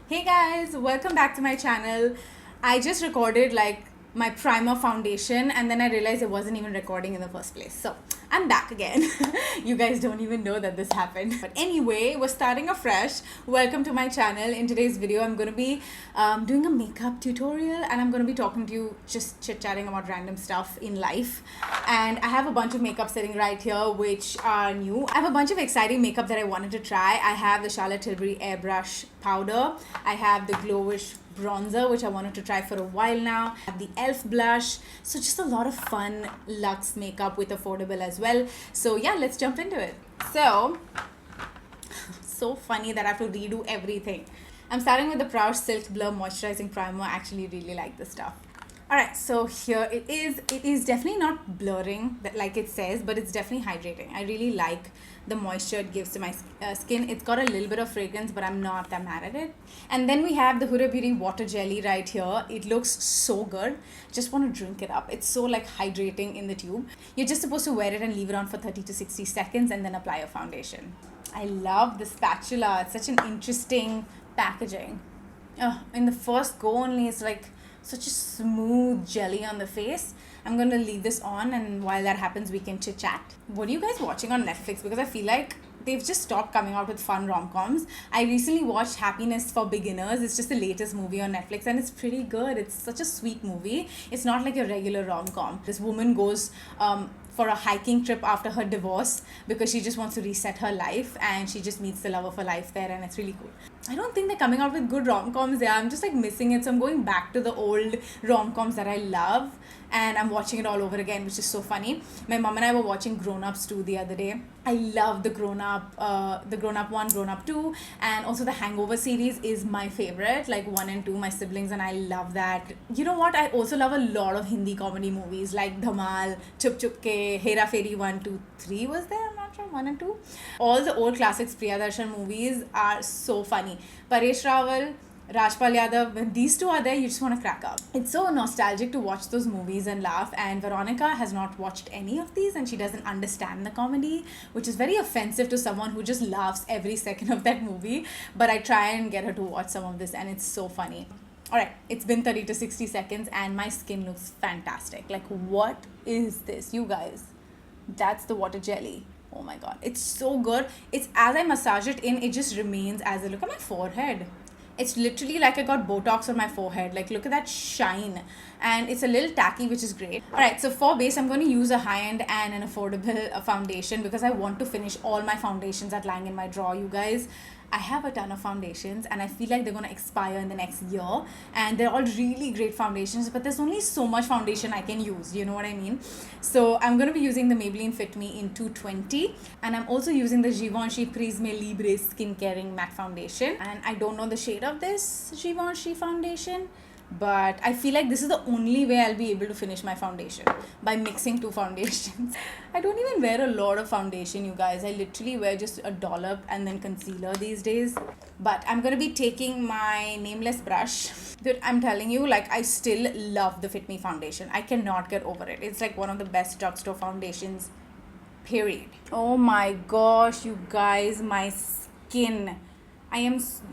Hey guys, welcome back to my channel. I just recorded my primer foundation and then I realized it wasn't even recording in the first place. So I'm back again. You guys don't even know that this happened. But anyway, we're starting afresh. Welcome to my channel. In today's video, I'm going to be doing a makeup tutorial and I'm going to be talking to you, just chit-chatting about random stuff in life. And I have a bunch of makeup sitting right here which are new. I have a bunch of exciting makeup that I wanted to try. I have the Charlotte Tilbury Airbrush powder. I have the Glowish bronzer, which I wanted to try for a while now. I have the elf blush. So just a lot of fun luxe makeup with affordable as well. So yeah, let's jump into it. So funny that I have to redo everything. I'm starting with the Proush Silk Blur Moisturizing Primer. I actually really like this stuff. Alright, so here it is. It is definitely not blurring like it says, but it's definitely hydrating. I really like the moisture it gives to my skin. It's got a little bit of fragrance, but I'm not that mad at it. And then we have the Huda Beauty Water Jelly right here. It looks so good. Just want to drink it up. It's so hydrating in the tube. You're just supposed to wear it and leave it on for 30 to 60 seconds and then apply your foundation. I love the spatula. It's such an interesting packaging. In the first go only, it's such a smooth jelly on the face. I'm going to leave this on, and while that happens, we can chit chat. What are you guys watching on Netflix? Because I feel like they've just stopped coming out with fun rom-coms. I recently watched Happiness for Beginners. It's just the latest movie on Netflix and it's pretty good. It's such a sweet movie. It's not like a regular rom-com. This woman goes for a hiking trip after her divorce because she just wants to reset her life, and she just meets the love of her life there, and it's really cool. I don't think they're coming out with good rom-coms. Yeah, I'm just missing it. So I'm going back to the old rom-coms that I love, and I'm watching it all over again, which is so funny. My mom and I were watching Grown Ups 2 the other day. I love the Grown Up 1, Grown Up 2, and also the Hangover series is my favorite, 1 and 2, my siblings and I love that. You know what? I also love a lot of Hindi comedy movies like Dhamal, Chup Chup Ke, Hera Fairy 1, 2, 3 was there? I'm not sure, 1 and 2. All the old classics Priyadarshan movies are so funny. Paresh Rawal, Rajpal Yadav, when these two are there, you just want to crack up. It's so nostalgic to watch those movies and laugh, and Veronica has not watched any of these and she doesn't understand the comedy, which is very offensive to someone who just laughs every second of that movie. But I try and get her to watch some of this and it's so funny. Alright, it's been 30 to 60 seconds and my skin looks fantastic. What is this, you guys? That's the water jelly. Oh my god, it's so good. It's as I massage it in, it just remains as a look at my forehead. It's literally like I got Botox on my forehead. Look at that shine. And it's a little tacky, which is great. Alright, so for base, I'm going to use a high-end and an affordable foundation because I want to finish all my foundations that lying in my drawer, you guys. I have a ton of foundations and I feel like they're going to expire in the next year. And they're all really great foundations, but there's only so much foundation I can use. You know what I mean? So I'm going to be using the Maybelline Fit Me in 220. And I'm also using the Givenchy Prisme Libre Skin Caring Matte Foundation. And I don't know the shade of this Givenchy foundation, but I feel like this is the only way I'll be able to finish my foundation, by mixing two foundations. I don't even wear a lot of foundation, you guys. I literally wear just a dollop and then concealer these days. But I'm going to be taking my nameless brush. Dude, I'm telling you, I still love the Fit Me foundation. I cannot get over it. It's one of the best drugstore foundations, period. Oh my gosh, you guys, my skin.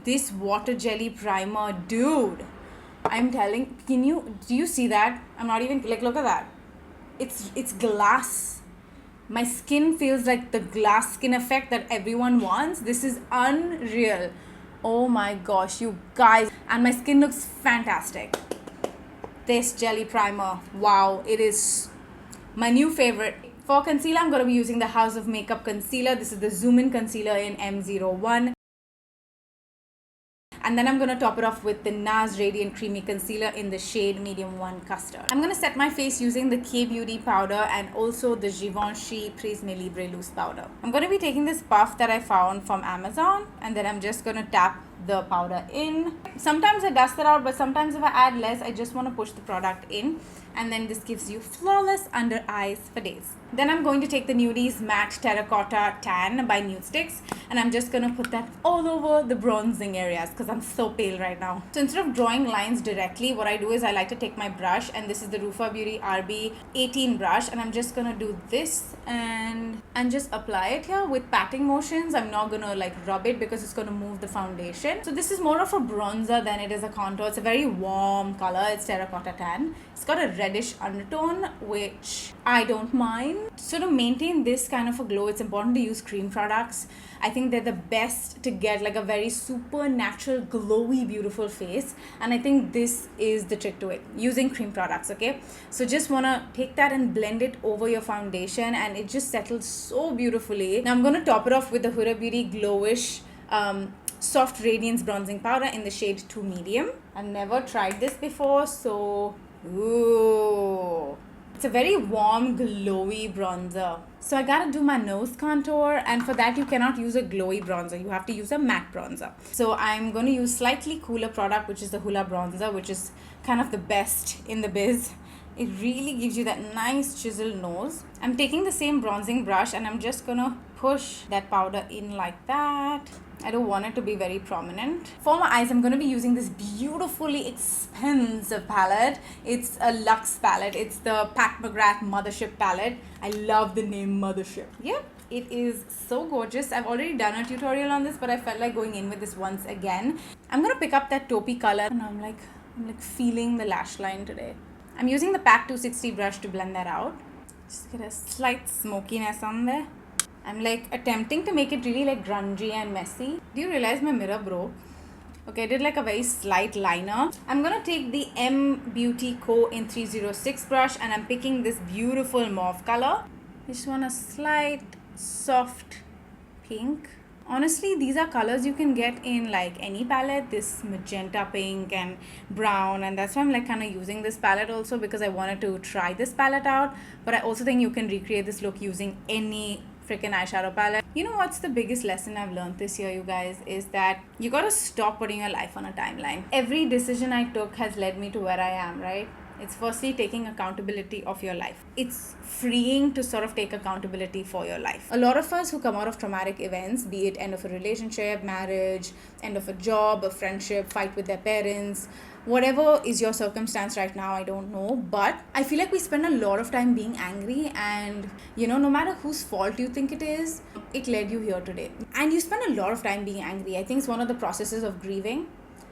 This water jelly primer, dude. I'm telling, do you see that? I'm not even, look at that. It's glass. My skin feels like the glass skin effect that everyone wants. This is unreal. Oh my gosh, you guys. And my skin looks fantastic. This jelly primer, wow, it is my new favorite. For concealer, I'm going to be using the House of Makeup concealer. This is the Zoom In concealer in M01. And then I'm going to top it off with the NARS Radiant Creamy Concealer in the shade Medium 1 Custard. I'm going to set my face using the K-Beauty powder and also the Givenchy Prisme Libre Loose Powder. I'm going to be taking this puff that I found from Amazon, and then I'm just going to tap the powder in. Sometimes I dust it out, but sometimes if I add less, I just want to push the product in. And then this gives you flawless under eyes for days. Then I'm going to take the Nudies Matte Terracotta Tan by Nude Sticks, and I'm just going to put that all over the bronzing areas because I'm so pale right now. So instead of drawing lines directly, what I do is I like to take my brush, and this is the Rufa Beauty RB 18 brush, and I'm just going to do this and just apply it here with patting motions. I'm not going to rub it because it's going to move the foundation. So this is more of a bronzer than it is a contour. It's a very warm color. It's terracotta tan. It's got a reddish undertone, which I don't mind. So to maintain this kind of a glow, it's important to use cream products. I think they're the best to get like a very supernatural, glowy, beautiful face. And I think this is the trick to it, using cream products, okay? So just want to take that and blend it over your foundation, and it just settles so beautifully. Now I'm going to top it off with the Huda Beauty Glowish Soft Radiance Bronzing Powder in the shade 2 Medium. I've never tried this before, so ooh. It's a very warm, glowy bronzer. So I gotta do my nose contour, and for that you cannot use a glowy bronzer. You have to use a matte bronzer. So I'm going to use slightly cooler product, which is the Hoola bronzer, which is kind of the best in the biz. It really gives you that nice chiseled nose. I'm taking the same bronzing brush and I'm just gonna push that powder in like that. I don't want it to be very prominent. For my eyes, I'm going to be using this beautifully expensive palette. It's a luxe palette. It's the Pat McGrath Mothership palette. I love the name Mothership. Yep, it is so gorgeous. I've already done a tutorial on this, but I felt like going in with this once again. I'm going to pick up that taupey color, and I'm like feeling the lash line today. I'm using the PAC 260 brush to blend that out. Just get a slight smokiness on there. I'm like attempting to make it really like grungy and messy. Do you realize my mirror broke? Okay, I did like a very slight liner. I'm gonna take the M Beauty Co in 306 brush, and I'm picking this beautiful mauve color. I just want a slight soft pink. Honestly, these are colors you can get in like any palette, this magenta pink and brown, and that's why I'm like kind of using this palette also, because I wanted to try this palette out. But I also think you can recreate this look using any freaking eyeshadow palette. You know what's the biggest lesson I've learned this year, you guys, is that you gotta stop putting your life on a timeline. Every decision I took has led me to where I am, right? It's firstly taking accountability of your life. It's freeing to sort of take accountability for your life. A lot of us who come out of traumatic events, be it end of a relationship, marriage, end of a job, a friendship, fight with their parents, whatever is your circumstance right now, I don't know, but I feel like we spend a lot of time being angry, and you know, no matter whose fault you think it is, it led you here today. And you spend a lot of time being angry. I think it's one of the processes of grieving,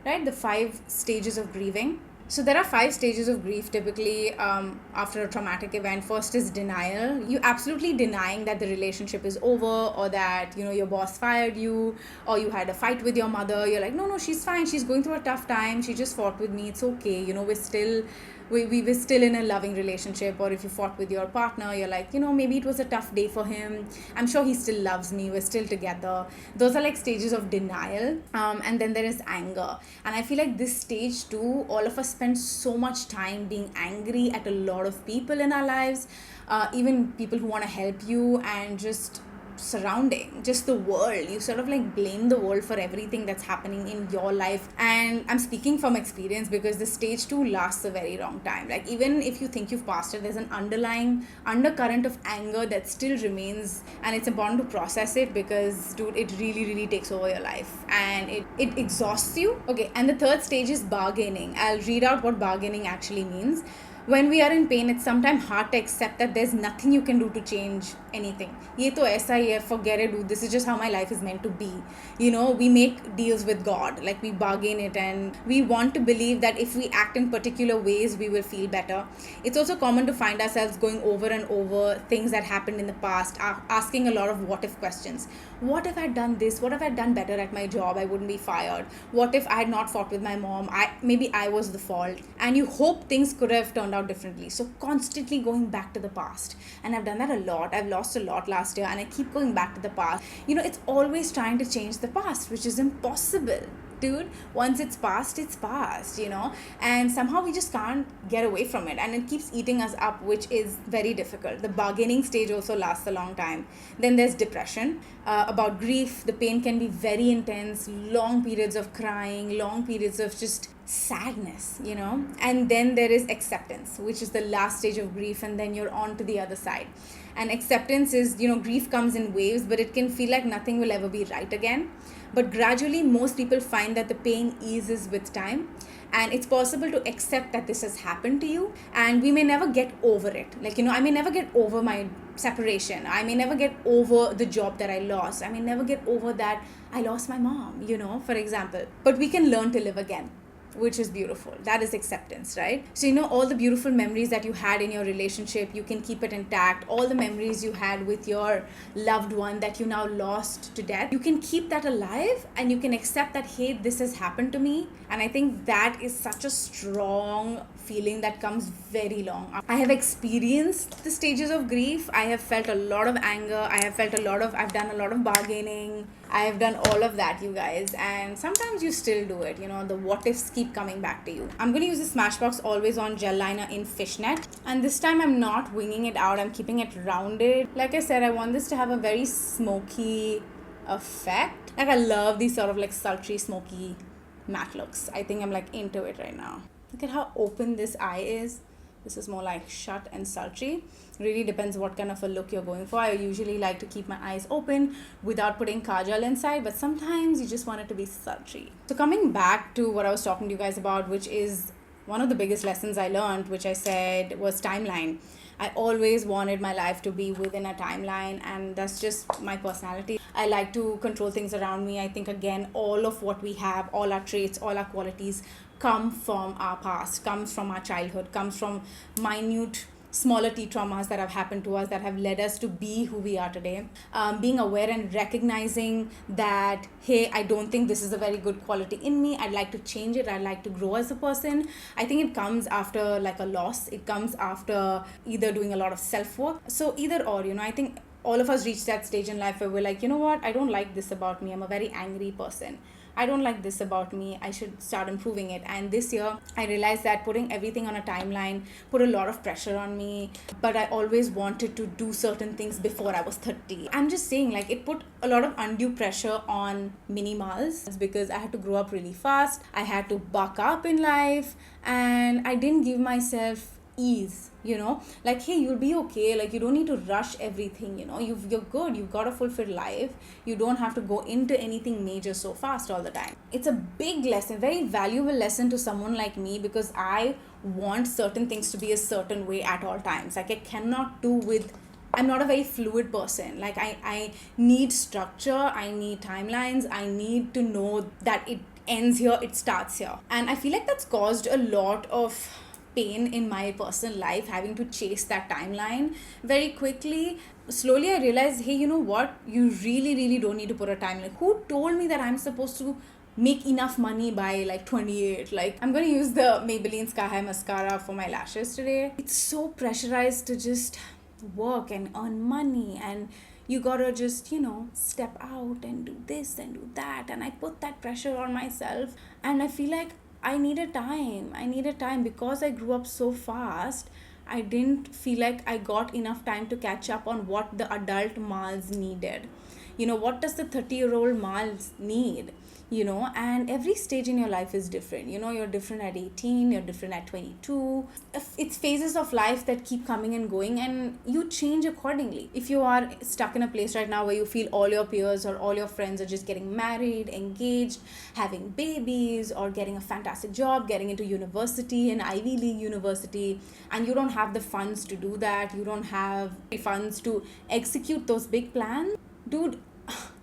right? The 5 stages of grieving. So there are 5 stages of grief typically after a traumatic event. First is denial. You absolutely denying that the relationship is over, or that, you know, your boss fired you, or you had a fight with your mother. You're like, no, she's fine. She's going through a tough time. She just fought with me. It's okay. You know, we were still in a loving relationship. Or if you fought with your partner, you're like, you know, maybe it was a tough day for him. I'm sure he still loves me. We're still together. Those are like stages of denial. And then there is anger. And I feel like this stage too, all of us spend so much time being angry at a lot of people in our lives, even people who want to help you, and just surrounding, just the world. You sort of like blame the world for everything that's happening in your life. And I'm speaking from experience, because the stage 2 lasts a very long time. Like, even if you think you've passed it, there's an underlying undercurrent of anger that still remains, and it's important to process it, because dude, it really takes over your life and it exhausts you. Okay, and the 3rd stage is bargaining. I'll read out what bargaining actually means. When we are in pain, it's sometimes hard to accept that there's nothing you can do to change anything. Ye to aisa hi hai, forget it, dude. This is just how my life is meant to be. You know, we make deals with God, like we bargain it, and we want to believe that if we act in particular ways, we will feel better. It's also common to find ourselves going over and over things that happened in the past, asking a lot of what if questions. What if I had done this? What if I had done better at my job? I wouldn't be fired. What if I had not fought with my mom? Maybe I was the fault. And you hope things could have turned out differently. So constantly going back to the past. And I've done that a lot. I've lost a lot last year, and I keep going back to the past. You know, it's always trying to change the past, which is impossible. Dude, once it's past, you know, and somehow we just can't get away from it, and it keeps eating us up, which is very difficult. The bargaining stage also lasts a long time. Then there's depression. About grief, the pain can be very intense, long periods of crying, long periods of just sadness, you know. And then there is acceptance, which is the last stage of grief, and then you're on to the other side. And acceptance is, you know, grief comes in waves, but it can feel like nothing will ever be right again. But gradually, most people find that the pain eases with time, and it's possible to accept that this has happened to you, and we may never get over it. Like, you know, I may never get over my separation, I may never get over the job that I lost, I may never get over that I lost my mom, you know, for example. But we can learn to live again, which is beautiful. That is acceptance, right? So, you know, all the beautiful memories that you had in your relationship, you can keep it intact. All the memories you had with your loved one that you now lost to death, you can keep that alive, and you can accept that, hey, this has happened to me. And I think that is such a strong feeling that comes very long. I have experienced the stages of grief. I have felt a lot of anger. I've done a lot of bargaining. I have done all of that, you guys. And sometimes you still do it. You know, the what ifs keep coming back to you. I'm going to use the Smashbox Always On Gel Liner in Fishnet. And this time I'm not winging it out. I'm keeping it rounded. Like I said, I want this to have a very smoky effect. Like, I love these sort of like sultry, smoky matte looks. I think I'm like into it right now. Look at how open this eye is. This is more like shut and sultry. Really depends what kind of a look you're going for. I usually like to keep my eyes open without putting kajal inside, but sometimes you just want it to be sultry. So coming back to what I was talking to you guys about, which is one of the biggest lessons I learned, which I said was timeline. I always wanted my life to be within a timeline, and that's just my personality. I like to control things around me. I think, again, all of what we have, all our traits, all our qualities come from our past, comes from our childhood, comes from minute smaller T traumas that have happened to us that have led us to be who we are today. Being aware and recognizing that, hey, I don't think this is a very good quality in me. I'd like to change it. I'd like to grow as a person. I think it comes after like a loss. It comes after either doing a lot of self-work. So either or, you know, I think all of us reach that stage in life where we're like, you know what, I don't like this about me. I'm a very angry person. I don't like this about me. I should start improving it. And this year, I realized that putting everything on a timeline put a lot of pressure on me. But I always wanted to do certain things before I was 30. I'm just saying, like, it put a lot of undue pressure on mini Mals because I had to grow up really fast. I had to buck up in life. And I didn't give myself ease, you know, like, hey, you'll be okay, like, you don't need to rush everything, you know, you're good, you've got a fulfilled life, you don't have to go into anything major so fast all the time. It's a big lesson, very valuable lesson to someone like me, because I want certain things to be a certain way at all times. Like, I cannot do with, I'm not a very fluid person. Like, I need structure, I need timelines, I need to know that it ends here, it starts here. And I feel like that's caused a lot of pain in my personal life, having to chase that timeline very quickly. Slowly I realized, hey, you know what, you really don't need to put a timeline. Who told me that I'm supposed to make enough money by like 28? Like, I'm going to use the Maybelline Sky High mascara for my lashes today. It's so pressurized to just work and earn money, and you gotta just, you know, step out and do this and do that, and I put that pressure on myself. And I feel like I needed time because I grew up so fast. I didn't feel like I got enough time to catch up on what the adult Mals needed. You know, what does the 30-year-old Mals need? You know, and every stage in your life is different. You know, you're different at 18, you're different at 22. It's phases of life that keep coming and going, and you change accordingly. If you are stuck in a place right now where you feel all your peers or all your friends are just getting married, engaged, having babies, or getting a fantastic job, getting into university, an Ivy League university, and you don't have the funds to do that, you don't have the funds to execute those big plans, dude,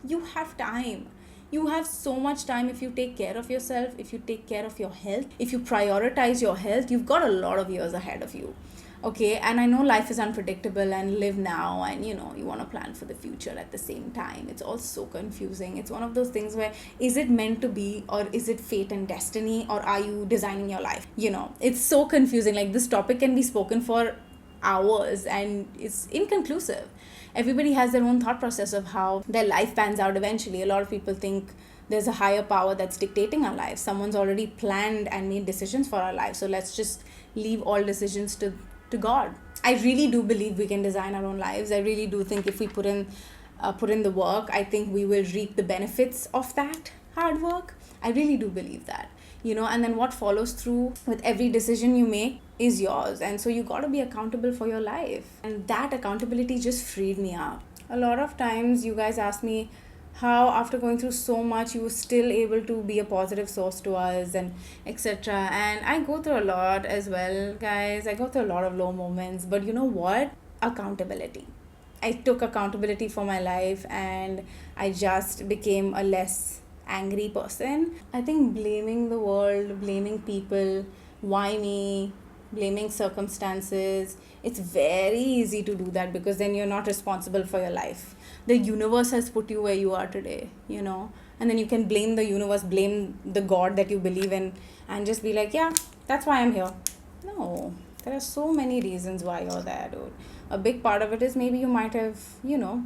you have time. You have so much time if you take care of yourself, if you take care of your health, if you prioritize your health, you've got a lot of years ahead of you. Okay, and I know life is unpredictable, and live now, and you know, you want to plan for the future at the same time. It's all so confusing. It's one of those things where, is it meant to be, or is it fate and destiny, or are you designing your life? You know, it's so confusing. Like, this topic can be spoken for hours and it's inconclusive. Everybody has their own thought process of how their life pans out eventually. A lot of people think there's a higher power that's dictating our lives. Someone's already planned and made decisions for our lives. So let's just leave all decisions to God. I really do believe we can design our own lives. I really do think if we put in the work, I think we will reap the benefits of that hard work. I really do believe that, and then what follows through with every decision you make is yours. And so you got to be accountable for your life. And that accountability just freed me up. A lot of times you guys ask me how after going through so much you were still able to be a positive source to us and etc. And I go through a lot as well, guys. I go through a lot of low moments, but you know what? Accountability. I took accountability for my life and I just became a less angry person. I think blaming the world, blaming people, why me, blaming circumstances, it's very easy to do that because then you're not responsible for your life. The universe has put you where you are today, and then you can blame the universe, blame the God that you believe in, and just be like, yeah, that's why I'm here. No, there are so many reasons why you're there, dude. A big part of it is maybe you might have,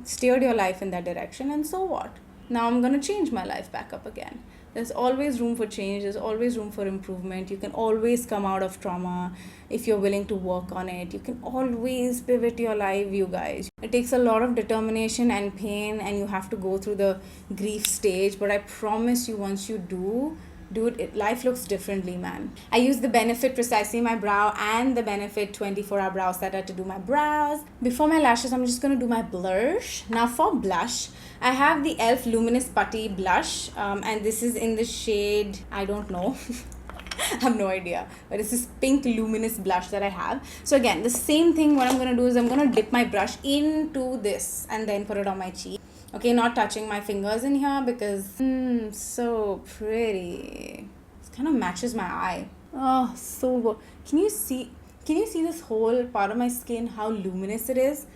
steered your life in that direction, and so what? Now I'm going to change my life back up again. There's always room for change. There's always room for improvement. You can always come out of trauma if you're willing to work on it. You can always pivot your life, you guys. It takes a lot of determination and pain, and you have to go through the grief stage. But I promise you, once you do, dude, life looks differently, man. I use the Benefit Precisely My Brow and the Benefit 24-hour brow setter to do my brows. Before my lashes, I'm just going to do my blush. Now for blush, I have the e.l.f. Luminous Putty Blush, and this is in the shade, I don't know. I have no idea, but it's this pink luminous blush that I have. So again, the same thing, what I'm going to do is I'm going to dip my brush into this and then put it on my cheek. Okay, not touching my fingers in here because so pretty. It kind of matches my eye. Oh, so good. Can you see this whole part of my skin, how luminous it is?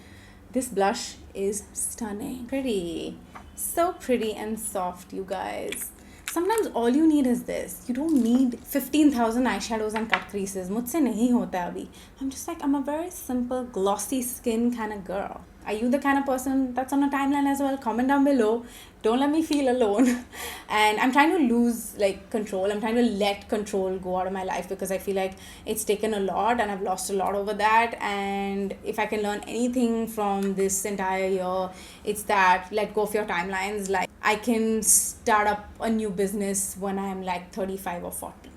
This blush is stunning. Pretty. So pretty and soft, you guys. Sometimes all you need is this. You don't need 15,000 eyeshadows and cut creases. मुझसे नहीं होता है अभी. I'm just like, I'm a very simple, glossy skin kind of girl. Are you the kind of person that's on a timeline as well? Comment down below. Don't let me feel alone. And I'm trying to lose control. I'm trying to let control go out of my life because I feel like it's taken a lot and I've lost a lot over that. And if I can learn anything from this entire year, it's that let go of your timelines. Like, I can start up a new business when I'm 35 or 40.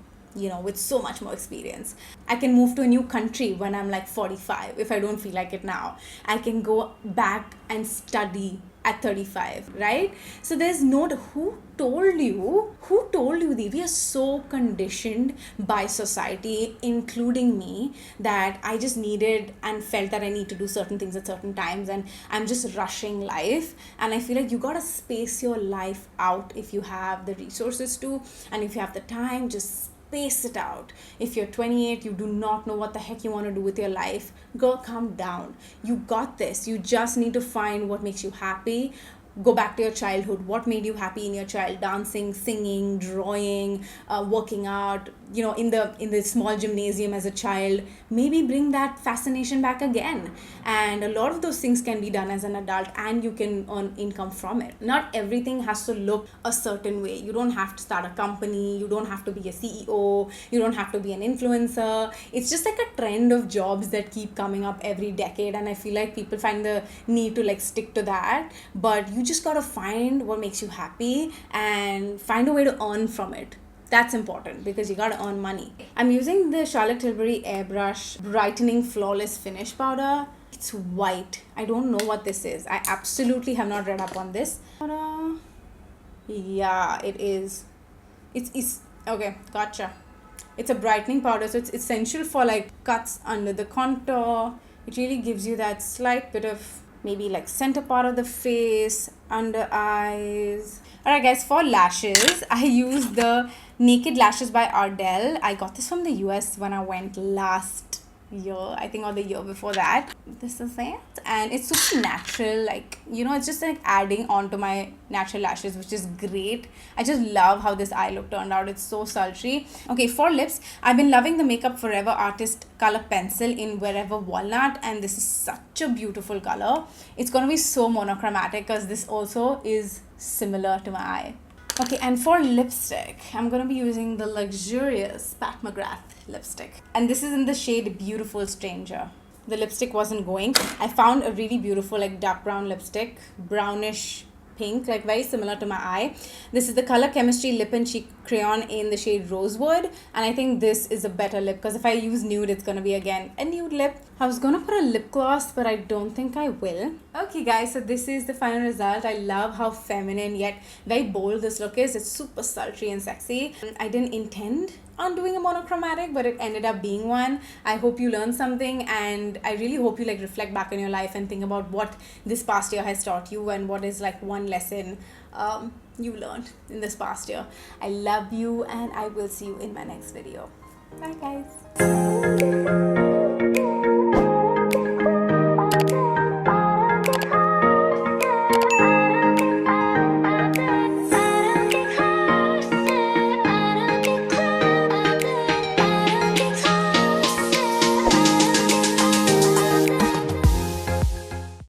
With so much more experience. I can move to a new country when I'm 45 if I don't feel like it now. I can go back and study at 35, right? So there's who told you, Dee? We are so conditioned by society, including me, that I just needed and felt that I need to do certain things at certain times, and I'm just rushing life. And I feel like you gotta space your life out if you have the resources to, and if you have the time, just space it out. If you're 28, you do not know what the heck you want to do with your life, girl, calm down. You got this. You just need to find what makes you happy. Go back to your childhood. What made you happy in your child? Dancing, singing, drawing, working out, in the small gymnasium as a child. Maybe bring that fascination back again. And a lot of those things can be done as an adult, and you can earn income from it. Not everything has to look a certain way. You don't have to start a company. You don't have to be a CEO. You don't have to be an influencer. It's just like a trend of jobs that keep coming up every decade, and I feel like people find the need to stick to that. But you just gotta find what makes you happy and find a way to earn from it. That's important because you gotta earn money. I'm using the Charlotte Tilbury Airbrush Brightening Flawless Finish Powder. It's white. I don't know what this is. I absolutely have not read up on this. Yeah, it is. It's okay, gotcha. It's a brightening powder, so it's essential for cuts under the contour. It really gives you that slight bit of maybe center part of the face, under eyes. Alright guys, for lashes, I use the Naked Lashes by Ardell. I got this from the US when I went last year, I think, or the year before that. This is it, and it's super natural, it's just adding on to my natural lashes, which is great. I just love how this eye look turned out. It's so sultry. Okay, for lips, I've been loving the Makeup Forever Artist Color Pencil in Wherever Walnut, and this is such a beautiful color. It's gonna be so monochromatic because this also is similar to my eye. Okay, and for lipstick, I'm going to be using the luxurious Pat McGrath lipstick. And this is in the shade Beautiful Stranger. The lipstick wasn't going. I found a really beautiful dark brown lipstick, brownish pink, like very similar to my eye. This is the Color Chemistry Lip and Cheek Crayon in the shade Rosewood, and I think this is a better lip because if I use nude, it's gonna be again a nude lip. I was gonna put a lip gloss, but I don't think I will. Okay guys, so this is the final result. I love how feminine yet very bold this look is. It's super sultry and sexy. I didn't intend on doing a monochromatic, but it ended up being one. I hope you learned something, and I really hope you like reflect back on your life and think about what this past year has taught you and what is like one lesson you learned in this past year. I love you, and I will see you in my next video. Bye guys.